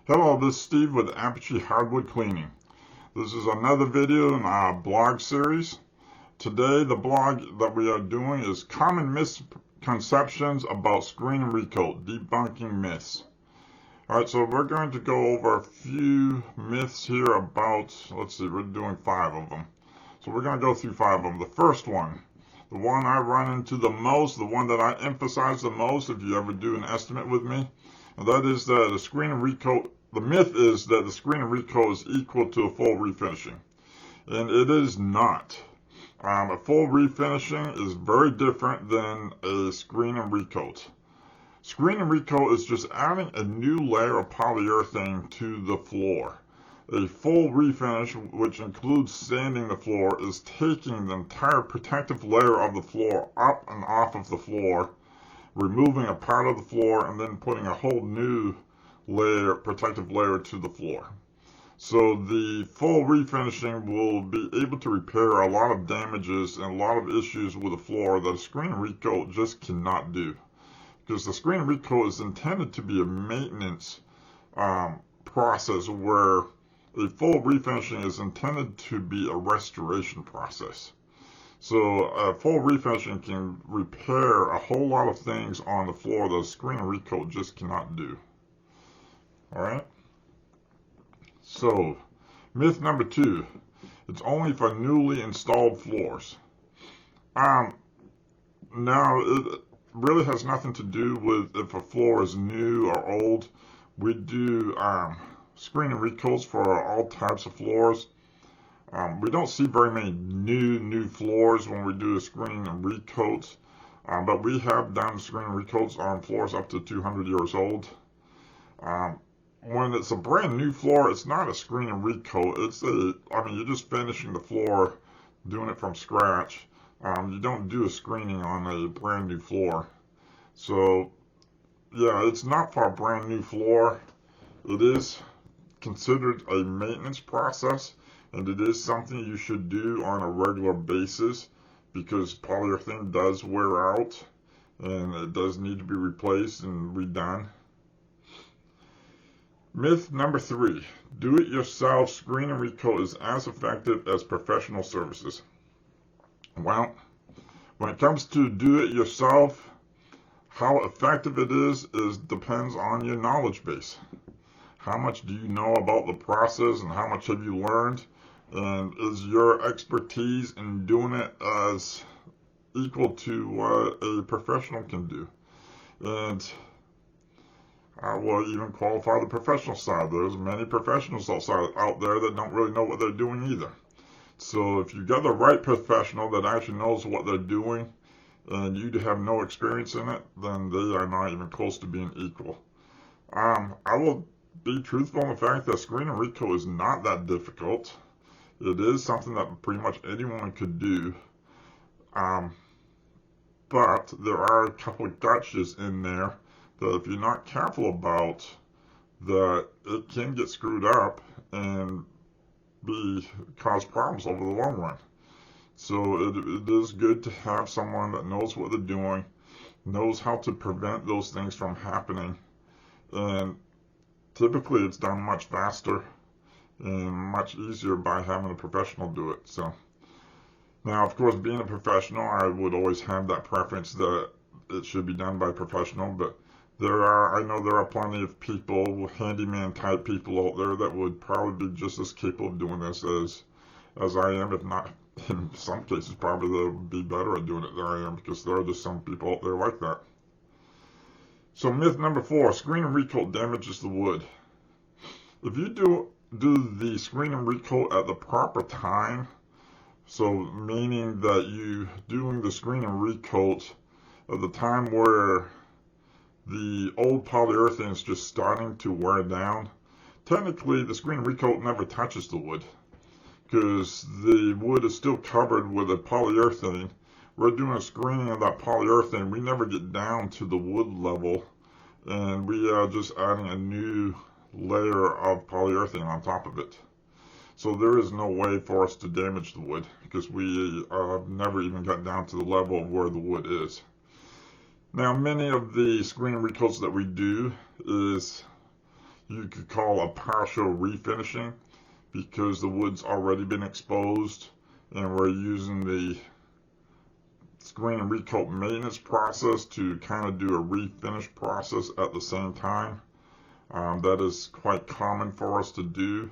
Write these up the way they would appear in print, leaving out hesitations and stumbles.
Hello, this is Steve with Apogee Hardwood Cleaning. This is another video in our blog series. Today, the blog that we are doing is Common Misconceptions about Screen and Recoat, Debunking Myths. Alright, so we're going to go over a few myths here about, let's see, we're doing 5 of them. So we're going to go through 5 of them. The first one, the one I run into the most, the one that I emphasize the most if you ever do an estimate with me, and that is that the screen and recoat, the myth is that the screen and recoat is equal to a full refinishing. And it is not. A full refinishing is very different than a screen and recoat. Screen and recoat is just adding a new layer of polyurethane to the floor. A full refinish, which includes sanding the floor, is taking the entire protective layer of the floor up and off of the floor, removing a part of the floor, and then putting a whole new layer, protective layer to the floor. So the full refinishing will be able to repair a lot of damages and a lot of issues with the floor that a screen recoat just cannot do. Because the screen recoat is intended to be a maintenance process, where a full refinishing is intended to be a restoration process. So a full refinishing can repair a whole lot of things on the floor that a screen recoat just cannot do. Alright? So, myth number 2. It's only for newly installed floors. Now, it really has nothing to do with if a floor is new or old. We do screen and recoats for all types of floors. We don't see very many new floors when we do a screen and recoats, but we have done screen and recoats on floors up to 200 years old. When it's a brand new floor, it's not a screen and recoat. You're just finishing the floor, doing it from scratch. You don't do a screening on a brand new floor. So, yeah, it's not for a brand new floor. It is considered a maintenance process, and it is something you should do on a regular basis because polyurethane does wear out and it does need to be replaced and redone. Myth number 3. Do-it-yourself screen and recoat is as effective as professional services. Well, when it comes to do-it-yourself, how effective it is depends on your knowledge base. How much do you know about the process and how much have you learned? And is your expertise in doing it as equal to what a professional can do? And I will even qualify the professional side. There's many professionals out there that don't really know what they're doing either. So if you got the right professional that actually knows what they're doing and you have no experience in it, then they are not even close to being equal. I will be truthful in the fact that screen and recoat is not that difficult. It is something that pretty much anyone could do. But there are a couple of gotchas in there that if you're not careful about, that it can get screwed up and cause problems over the long run. So it is good to have someone that knows what they're doing, knows how to prevent those things from happening, and typically it's done much faster and much easier by having a professional do it. So now, of course, being a professional, I would always have that preference that it should be done by a professional, but I know there are plenty of people, handyman type people out there that would probably be just as capable of doing this as I am, if not in some cases probably they'll be better at doing it than I am, because there are just some people out there like that. So myth number 4, screen and recoat damages the wood. If you do the screen and recoat at the proper time, so meaning that you doing the screen and recoat at the time where the old polyurethane is just starting to wear down, technically the screen and recoat never touches the wood because the wood is still covered with a polyurethane. We're doing a screening of that polyurethane. We never get down to the wood level, and we are just adding a new layer of polyurethane on top of it. So there is no way for us to damage the wood because we never even got down to the level of where the wood is. Now, many of the screen recoats that we do is you could call a partial refinishing, because the wood's already been exposed and we're using the screen and recoat maintenance process to kind of do a refinish process at the same time. That is quite common for us to do.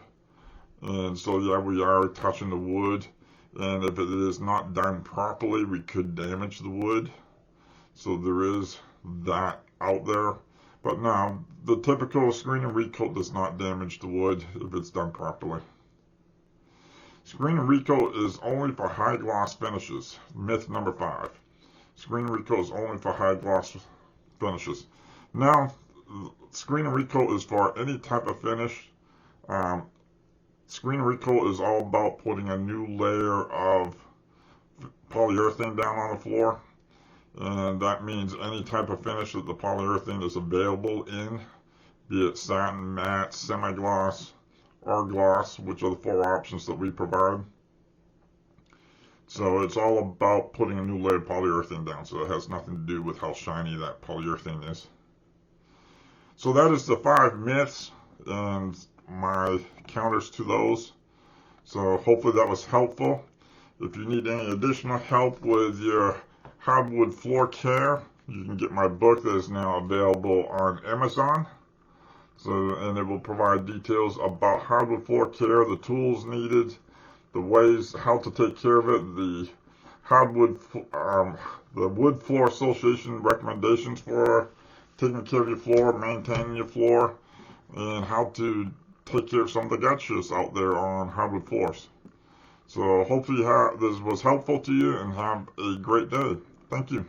And so yeah, we are touching the wood, and if it is not done properly, we could damage the wood. So there is that out there. But no, the typical screen and recoat does not damage the wood if it's done properly. Screen and recoat is only for high gloss finishes. Myth number 5. Screen and recoat is only for high gloss finishes. Now, screen and recoat is for any type of finish. Screen and recoat is all about putting a new layer of polyurethane down on the floor. And that means any type of finish that the polyurethane is available in, be it satin, matte, semi-gloss, or gloss, which are the 4 options that we provide. So it's all about putting a new layer of polyurethane down, so it has nothing to do with how shiny that polyurethane is. So that is the 5 myths and my counters to those. So hopefully that was helpful. If you need any additional help with your hardwood floor care, you can get my book that is now available on Amazon. And it will provide details about hardwood floor care, the tools needed, the ways how to take care of it, the Wood Floor Association recommendations for taking care of your floor, maintaining your floor, and how to take care of some of the gotchas out there on hardwood floors. So hopefully this was helpful to you, and have a great day. Thank you.